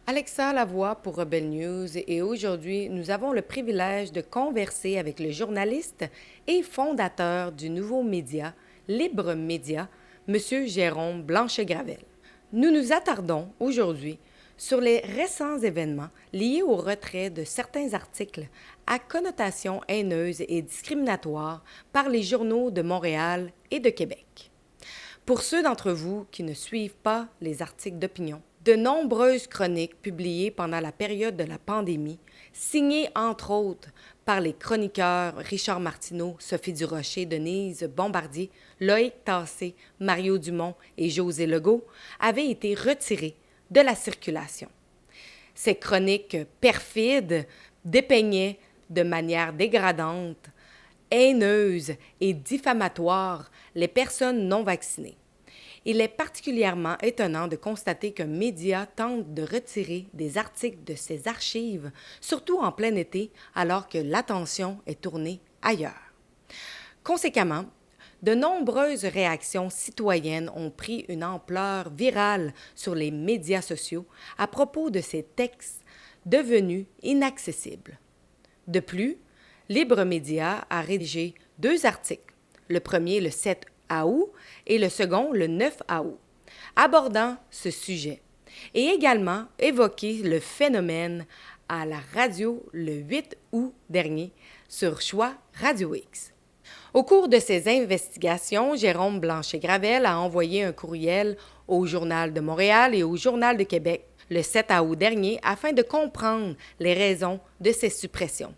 Alexa Lavoie pour Rebel News et aujourd'hui, nous avons le privilège de converser avec le journaliste et fondateur du nouveau média, Libre Média, M. Jérôme Blanchet-Gravel. Nous nous attardons aujourd'hui sur les récents événements liés au retrait de certains articles à connotation haineuse et discriminatoire par les journaux de Montréal et de Québec. Pour ceux d'entre vous qui ne suivent pas les articles d'opinion, de nombreuses chroniques publiées pendant la période de la pandémie, signées entre autres par les chroniqueurs Richard Martineau, Sophie Durocher, Denise Bombardier, Loïc Tassé, Mario Dumont et José Legault, avaient été retirées de la circulation. Ces chroniques perfides dépeignaient de manière dégradante, haineuse et diffamatoire les personnes non vaccinées. Il est particulièrement étonnant de constater qu'un média tente de retirer des articles de ses archives, surtout en plein été, alors que l'attention est tournée ailleurs. Conséquemment, de nombreuses réactions citoyennes ont pris une ampleur virale sur les médias sociaux à propos de ces textes devenus inaccessibles. De plus, Libre Média a rédigé 2 articles, le premier le 7 août et le second le 9 août, abordant ce sujet, et également évoqué le phénomène à la radio le 8 août dernier sur Choix Radio X. Au cours de ces investigations, Jérôme Blanchet-Gravel a envoyé un courriel au Journal de Montréal et au Journal de Québec le 7 août dernier afin de comprendre les raisons de ces suppressions.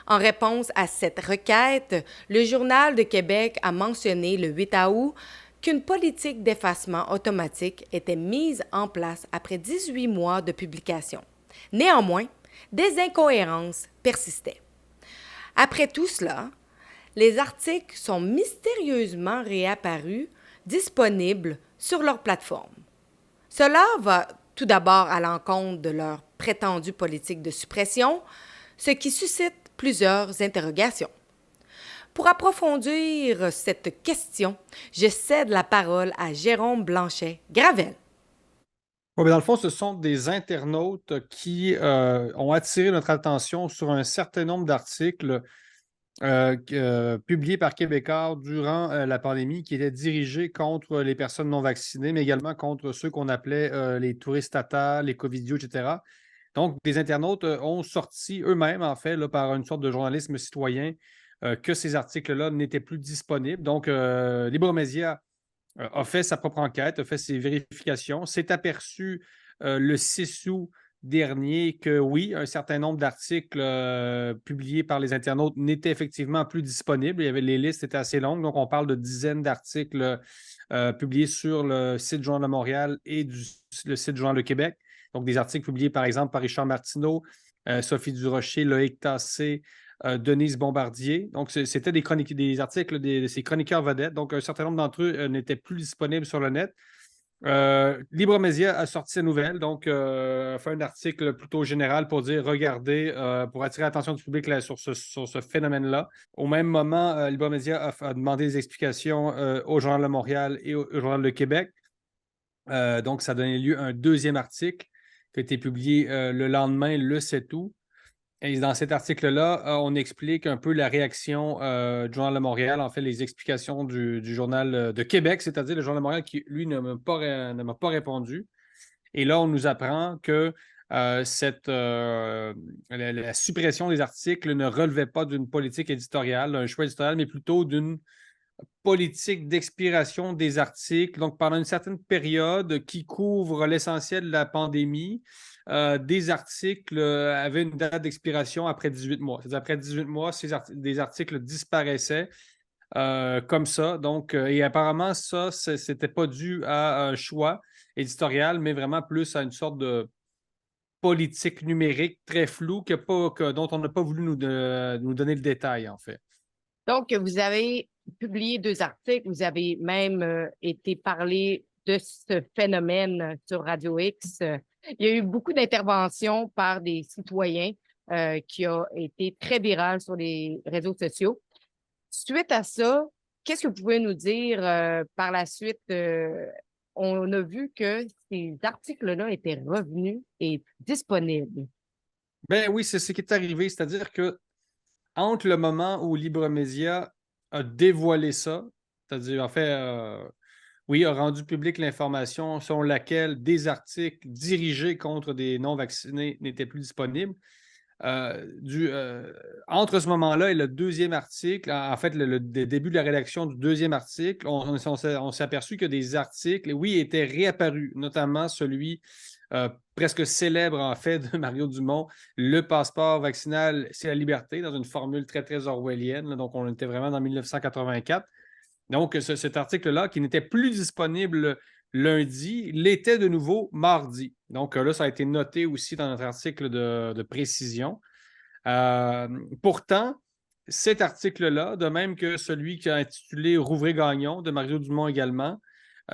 En réponse à cette requête, le Journal de Québec a mentionné le 8 août qu'une politique d'effacement automatique était mise en place après 18 mois de publication. Néanmoins, des incohérences persistaient. Après tout cela, les articles sont mystérieusement réapparus, disponibles sur leur plateforme. Cela va tout d'abord à l'encontre de leur prétendue politique de suppression, ce qui suscite plusieurs interrogations. Pour approfondir cette question, je cède la parole à Jérôme Blanchet-Gravel. Oui, mais dans le fond, ce sont des internautes qui ont attiré notre attention sur un certain nombre d'articles publiés par Québécois durant la pandémie qui étaient dirigés contre les personnes non vaccinées, mais également contre ceux qu'on appelait les touristes tata, les covidios, etc. Donc, des internautes ont sorti eux-mêmes, en fait, là, par une sorte de journalisme citoyen, que ces articles-là n'étaient plus disponibles. Donc, Libre Média a fait sa propre enquête, a fait ses vérifications, s'est aperçu le 6 août dernier que oui, un certain nombre d'articles publiés par les internautes n'étaient effectivement plus disponibles. Les listes étaient assez longues, donc on parle de dizaines d'articles publiés sur le site du Journal de Montréal et le site du Journal de Québec. Donc des articles publiés par exemple par Richard Martineau, Sophie Durocher, Loïc Tassé, Denise Bombardier. Donc, c'était des articles de ces chroniqueurs vedettes. Donc, un certain nombre d'entre eux n'étaient plus disponibles sur le net. Libre Média a sorti la nouvelle, donc a fait un article plutôt général pour dire regardez, pour attirer l'attention du public là, sur ce phénomène-là. Au même moment, Libre Média a demandé des explications au Journal de Montréal et au Journal de Québec. Donc, ça a donné lieu à un deuxième article qui a été publié le lendemain, le 7 août. Et dans cet article-là, on explique un peu la réaction du Journal de Montréal, en fait, les explications du Journal de Québec, c'est-à-dire le Journal de Montréal qui, lui, ne m'a pas répondu. Et là, on nous apprend que la suppression des articles ne relevait pas d'une politique éditoriale, d'un choix éditorial, mais plutôt d'une politique d'expiration des articles. Donc, pendant une certaine période qui couvre l'essentiel de la pandémie, des articles avaient une date d'expiration après 18 mois. C'est-à-dire après 18 mois, des articles disparaissaient comme ça. Donc, et apparemment, ça, c'était pas dû à un choix éditorial, mais vraiment plus à une sorte de politique numérique très floue dont on n'a pas voulu nous donner le détail, en fait. Donc, vous avez publié 2 articles, vous avez même été parlé de ce phénomène sur Radio X. Il y a eu beaucoup d'interventions par des citoyens qui ont été très virales sur les réseaux sociaux. Suite à ça, qu'est-ce que vous pouvez nous dire par la suite on a vu que ces articles-là étaient revenus et disponibles. Ben oui, c'est ce qui est arrivé. C'est-à-dire que entre le moment où Libre Média a dévoilé ça, c'est-à-dire, en fait, oui, a rendu publique l'information selon laquelle des articles dirigés contre des non-vaccinés n'étaient plus disponibles. Entre ce moment-là et le deuxième article, en fait, le début de la rédaction du deuxième article, on s'est aperçu que des articles, oui, étaient réapparus, notamment celui presque célèbre, en fait, de Mario Dumont, le passeport vaccinal, c'est la liberté, dans une formule très, très orwellienne. Là, donc, on était vraiment dans 1984. Donc, cet article-là, qui n'était plus disponible lundi, l'était de nouveau mardi. Donc, là, ça a été noté aussi dans notre article de précision. Pourtant, cet article-là, de même que celui qui a intitulé Rouvré-Gagnon de Mario Dumont également,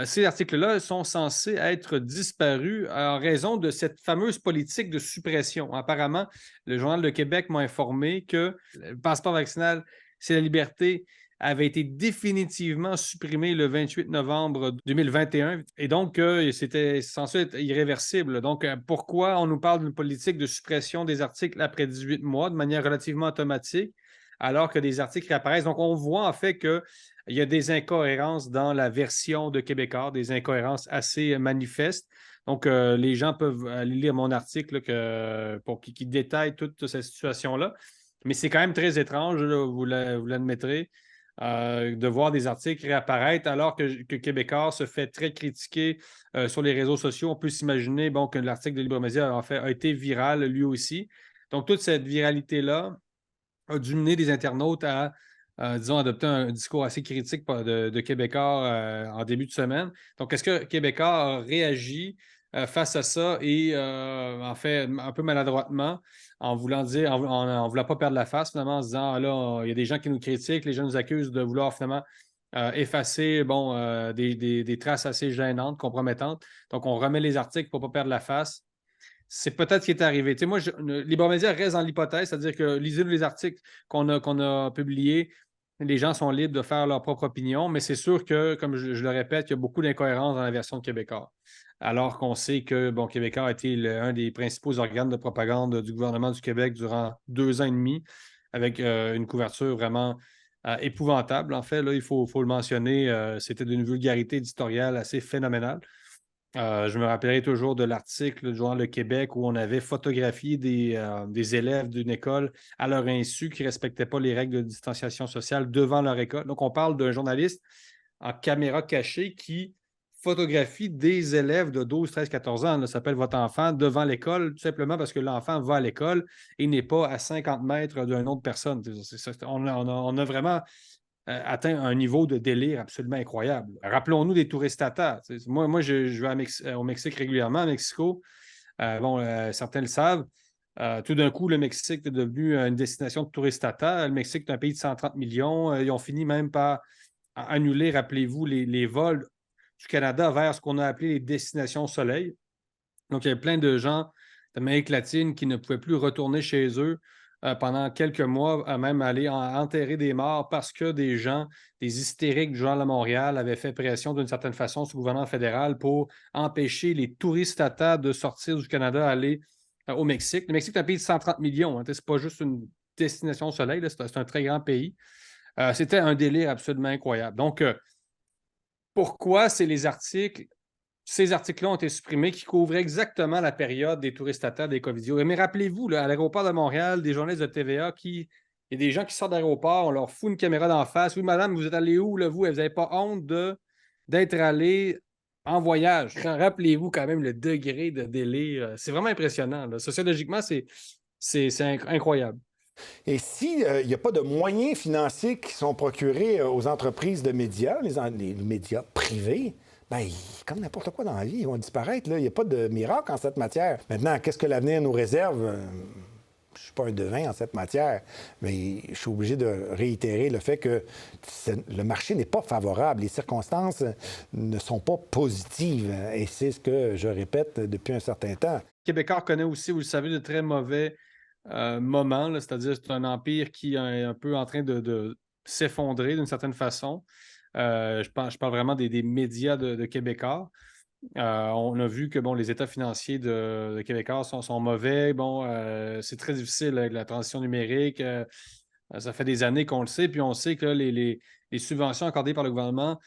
ces articles-là sont censés être disparus en raison de cette fameuse politique de suppression. Apparemment, le Journal de Québec m'a informé que le passeport vaccinal, c'est la liberté, avait été définitivement supprimé le 28 novembre 2021 et donc c'était censé être irréversible. Donc, pourquoi on nous parle d'une politique de suppression des articles après 18 mois de manière relativement automatique alors que des articles réapparaissent? Donc, on voit en fait qu'il y a des incohérences dans la version de Québécois, des incohérences assez manifestes. Donc, les gens peuvent aller lire mon article qui détaille toute cette situation-là. Mais c'est quand même très étrange, là, vous l'admettrez, de voir des articles réapparaître alors que Québécois se fait très critiquer sur les réseaux sociaux. On peut s'imaginer bon, que l'article de Libre Média a été viral lui aussi. Donc, toute cette viralité-là a dû mener des internautes à, disons, adopter un discours assez critique de Québécois en début de semaine. Donc, est-ce que Québécois a réagi face à ça et en fait un peu maladroitement en voulant dire, en voulant pas perdre la face finalement, en se disant, ah, là, il y a des gens qui nous critiquent, les gens nous accusent de vouloir finalement effacer bon, des traces assez gênantes, compromettantes. Donc, on remet les articles pour ne pas perdre la face. C'est peut-être ce qui est arrivé. Tu sais, moi, Libre Média reste dans l'hypothèse, c'est-à-dire que lisez les articles qu'on a publiés, les gens sont libres de faire leur propre opinion, mais c'est sûr que, comme je le répète, il y a beaucoup d'incohérences dans la version de Québécois. Alors qu'on sait que bon, Québécois a été un des principaux organes de propagande du gouvernement du Québec durant 2 ans et demi, avec une couverture vraiment épouvantable. En fait, là, il faut le mentionner, c'était d'une vulgarité éditoriale assez phénoménale. Je me rappellerai toujours de l'article du Journal Le Québec où on avait photographié des élèves d'une école à leur insu qui ne respectaient pas les règles de distanciation sociale devant leur école. Donc, on parle d'un journaliste en caméra cachée qui photographie des élèves de 12, 13, 14 ans. Ça s'appelle votre enfant devant l'école, tout simplement parce que l'enfant va à l'école et n'est pas à 50 mètres d'une autre personne. On a vraiment atteint un niveau de délire absolument incroyable. Rappelons-nous des touristes Tata. Moi je vais au Mexique régulièrement, à Mexico. Certains le savent. Tout d'un coup, le Mexique est devenu une destination de touristes Tata. Le Mexique est un pays de 130 millions. Ils ont fini même par annuler, rappelez-vous, les vols du Canada vers ce qu'on a appelé les destinations soleil. Donc, il y a plein de gens d'Amérique latine qui ne pouvaient plus retourner chez eux pendant quelques mois, à même aller enterrer des morts parce que des gens, des hystériques du Journal de Montréal avaient fait pression d'une certaine façon sur le gouvernement fédéral pour empêcher les touristes Tata de sortir du Canada, aller au Mexique. Le Mexique est un pays de 130 millions. Hein, c'est pas juste une destination au soleil, c'est un très grand pays. C'était un délire absolument incroyable. Donc, pourquoi ces articles-là ont été supprimés qui couvraient exactement la période des touristes à terre des Covidio. Mais rappelez-vous, là, à l'aéroport de Montréal, des journalistes de TVA il y a des gens qui sortent d'aéroport, on leur fout une caméra d'en face. Oui, madame, vous êtes allé où, là, vous? Vous n'avez pas honte d'être allé en voyage. Rappelez-vous quand même le degré de délai. C'est vraiment impressionnant. Là. Sociologiquement, c'est incroyable. Et s'il n'y a pas de moyens financiers qui sont procurés aux entreprises de médias, les médias privés, bien, comme n'importe quoi dans la vie, ils vont disparaître. Là. Il n'y a pas de miracle en cette matière. Maintenant, qu'est-ce que l'avenir nous réserve? Je ne suis pas un devin en cette matière, mais je suis obligé de réitérer le fait que le marché n'est pas favorable. Les circonstances ne sont pas positives. Et c'est ce que je répète depuis un certain temps. Québécois connaît aussi, vous le savez, de très mauvais moments. Là, c'est-à-dire c'est un empire qui est un peu en train de s'effondrer d'une certaine façon. Je parle vraiment des médias de Québécois. On a vu que les états financiers de Québécois sont mauvais. C'est très difficile avec la transition numérique. Ça fait des années qu'on le sait, puis on sait que les subventions accordées par le gouvernement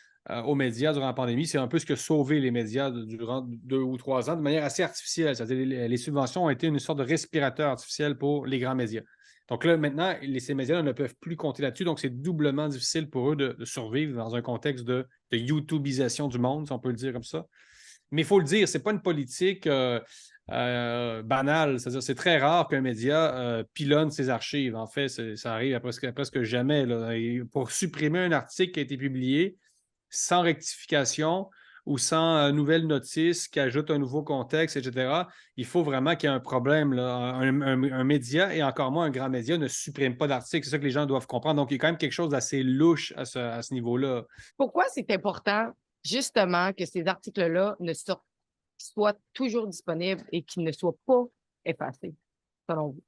aux médias durant la pandémie, c'est un peu ce qui a sauvé les médias durant 2 ou 3 ans de manière assez artificielle. C'est-à-dire les subventions ont été une sorte de respirateur artificiel pour les grands médias. Donc là, maintenant, ces médias ne peuvent plus compter là-dessus. Donc, c'est doublement difficile pour eux de survivre dans un contexte de YouTubeisation du monde, si on peut le dire comme ça. Mais il faut le dire, ce n'est pas une politique banale. C'est-à-dire, c'est très rare qu'un média pilonne ses archives. En fait, ça arrive à presque jamais. Là. Pour supprimer un article qui a été publié sans rectification ou sans nouvelle notice qui ajoute un nouveau contexte, etc., il faut vraiment qu'il y ait un problème. Là. Un média, et encore moins un grand média, ne supprime pas d'article. C'est ça que les gens doivent comprendre. Donc, il y a quand même quelque chose d'assez louche à ce niveau-là. Pourquoi c'est important, justement, que ces articles-là soient toujours disponibles et qu'ils ne soient pas effacés, selon vous?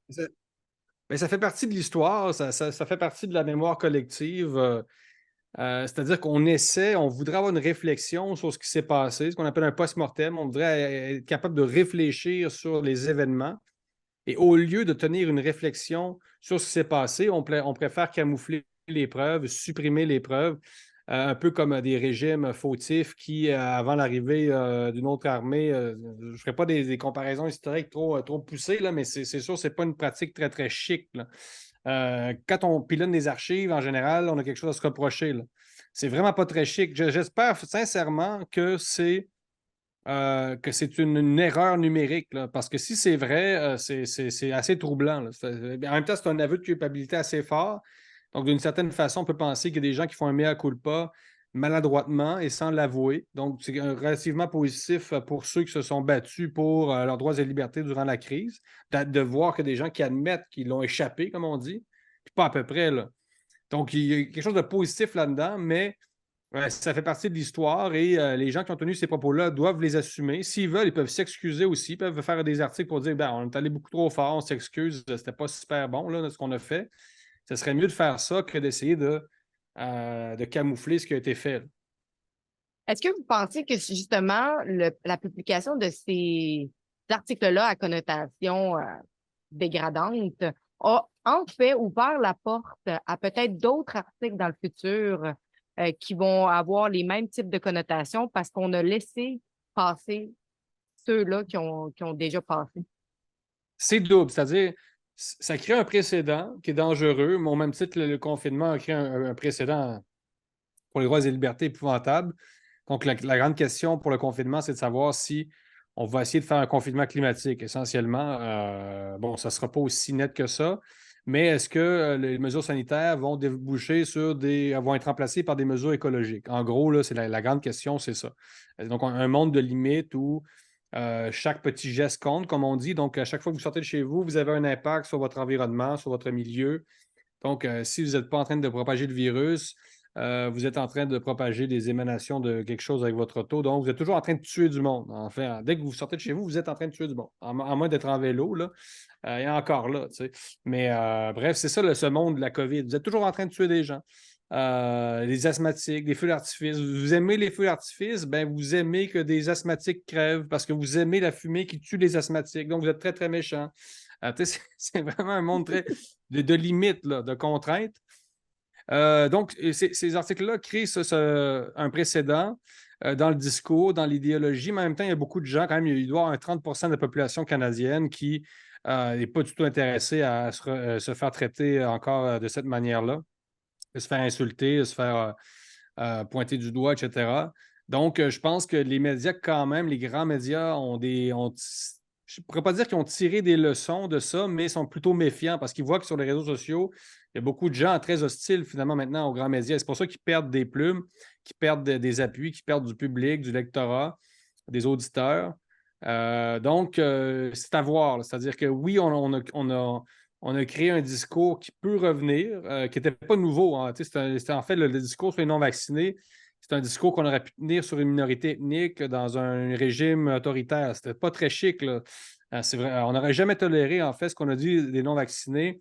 Ça fait partie de l'histoire, ça fait partie de la mémoire collective. C'est-à-dire on voudrait avoir une réflexion sur ce qui s'est passé, ce qu'on appelle un post-mortem. On voudrait être capable de réfléchir sur les événements. Et au lieu de tenir une réflexion sur ce qui s'est passé, on préfère camoufler les preuves, supprimer les preuves, un peu comme des régimes fautifs qui, avant l'arrivée d'une autre armée, je ne ferai pas des comparaisons historiques trop poussées, là, mais c'est sûr que ce n'est pas une pratique très, très chic. Là. Quand on pilonne des archives, en général, on a quelque chose à se reprocher. C'est vraiment pas très chic. J'espère sincèrement que c'est une erreur numérique, là, parce que si c'est vrai, c'est assez troublant. Là. En même temps, c'est un aveu de culpabilité assez fort. Donc, d'une certaine façon, on peut penser qu'il y a des gens qui font un mea culpa maladroitement et sans l'avouer. Donc, c'est relativement positif pour ceux qui se sont battus pour leurs droits et libertés durant la crise, de voir que des gens qui admettent qu'ils l'ont échappé, comme on dit, puis pas à peu près. Là. Donc, il y a quelque chose de positif là-dedans, mais ça fait partie de l'histoire et les gens qui ont tenu ces propos-là doivent les assumer. S'ils veulent, ils peuvent s'excuser aussi, ils peuvent faire des articles pour dire on est allé beaucoup trop fort, on s'excuse, c'était pas super bon là, ce qu'on a fait. Ce serait mieux de faire ça que d'essayer de camoufler ce qui a été fait. Est-ce que vous pensez que justement la publication de ces articles-là à connotation dégradante a en fait ouvert la porte à peut-être d'autres articles dans le futur qui vont avoir les mêmes types de connotations parce qu'on a laissé passer ceux-là qui ont déjà passé? C'est double, c'est-à-dire ça crée un précédent qui est dangereux, mais au même titre, le confinement a créé un précédent pour les droits et libertés épouvantable. Donc, la grande question pour le confinement, c'est de savoir si on va essayer de faire un confinement climatique. Essentiellement, ça ne sera pas aussi net que ça, mais est-ce que les mesures sanitaires vont déboucher vont être remplacées par des mesures écologiques? En gros, là, c'est la grande question, c'est ça. Donc, un monde de limites où chaque petit geste compte, comme on dit. Donc, à chaque fois que vous sortez de chez vous, vous avez un impact sur votre environnement, sur votre milieu. Donc, si vous n'êtes pas en train de propager le virus, vous êtes en train de propager des émanations de quelque chose avec votre auto. Donc, vous êtes toujours en train de tuer du monde. Enfin, dès que vous sortez de chez vous, vous êtes en train de tuer du monde. À moins d'être en vélo, là, et encore là, tu sais. Mais bref, c'est ça, ce monde de la COVID. Vous êtes toujours en train de tuer des gens. Les asthmatiques, des feux d'artifice. Vous aimez les feux d'artifice, ben vous aimez que des asthmatiques crèvent parce que vous aimez la fumée qui tue les asthmatiques. Donc, vous êtes très, très méchant. C'est vraiment un monde très de limites, là, de contraintes. Donc, ces articles-là créent un précédent dans le discours, dans l'idéologie, mais en même temps, il y a beaucoup de gens, quand même, il doit y avoir un 30 de la population canadienne qui n'est pas du tout intéressée à se faire traiter encore de cette manière-là, de se faire insulter, de se faire pointer du doigt, etc. Donc, je pense que les médias, quand même, les grands médias je ne pourrais pas dire qu'ils ont tiré des leçons de ça, mais ils sont plutôt méfiants parce qu'ils voient que sur les réseaux sociaux, il y a beaucoup de gens très hostiles finalement maintenant aux grands médias. C'est pour ça qu'ils perdent des plumes, qu'ils perdent des appuis, qu'ils perdent du public, du lectorat, des auditeurs. Donc, c'est à voir. C'est-à-dire que oui, on a créé un discours qui peut revenir, qui n'était pas nouveau. Hein. C'était en fait le discours sur les non-vaccinés. C'est un discours qu'on aurait pu tenir sur une minorité ethnique dans un régime autoritaire. C'était pas très chic. Là. C'est vrai, on n'aurait jamais toléré, en fait, ce qu'on a dit des non-vaccinés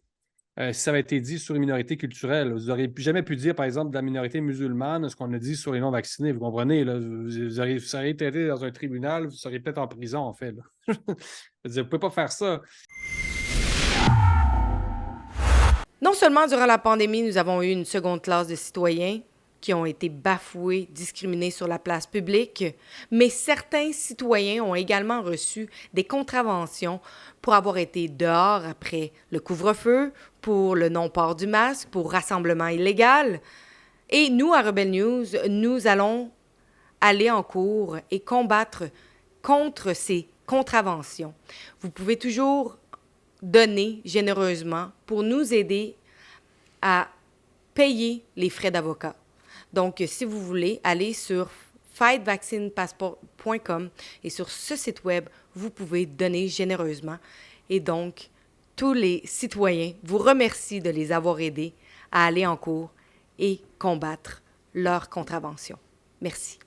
si ça avait été dit sur les minorités culturelles. Vous n'auriez jamais pu dire, par exemple, de la minorité musulmane, ce qu'on a dit sur les non-vaccinés. Vous comprenez? Là? Vous seriez été dans un tribunal, vous seriez peut-être en prison, en fait. Là. Je veux dire, vous ne pouvez pas faire ça. Non seulement durant la pandémie, nous avons eu une seconde classe de citoyens qui ont été bafoués, discriminés sur la place publique, mais certains citoyens ont également reçu des contraventions pour avoir été dehors après le couvre-feu, pour le non-port du masque, pour rassemblement illégal. Et nous, à Rebel News, nous allons aller en cours et combattre contre ces contraventions. Vous pouvez toujours donner généreusement pour nous aider à payer les frais d'avocat. Donc, si vous voulez, allez sur fightvaccinepassport.com et sur ce site web, vous pouvez donner généreusement. Et donc, tous les citoyens vous remercient de les avoir aidés à aller en cours et combattre leurs contraventions. Merci.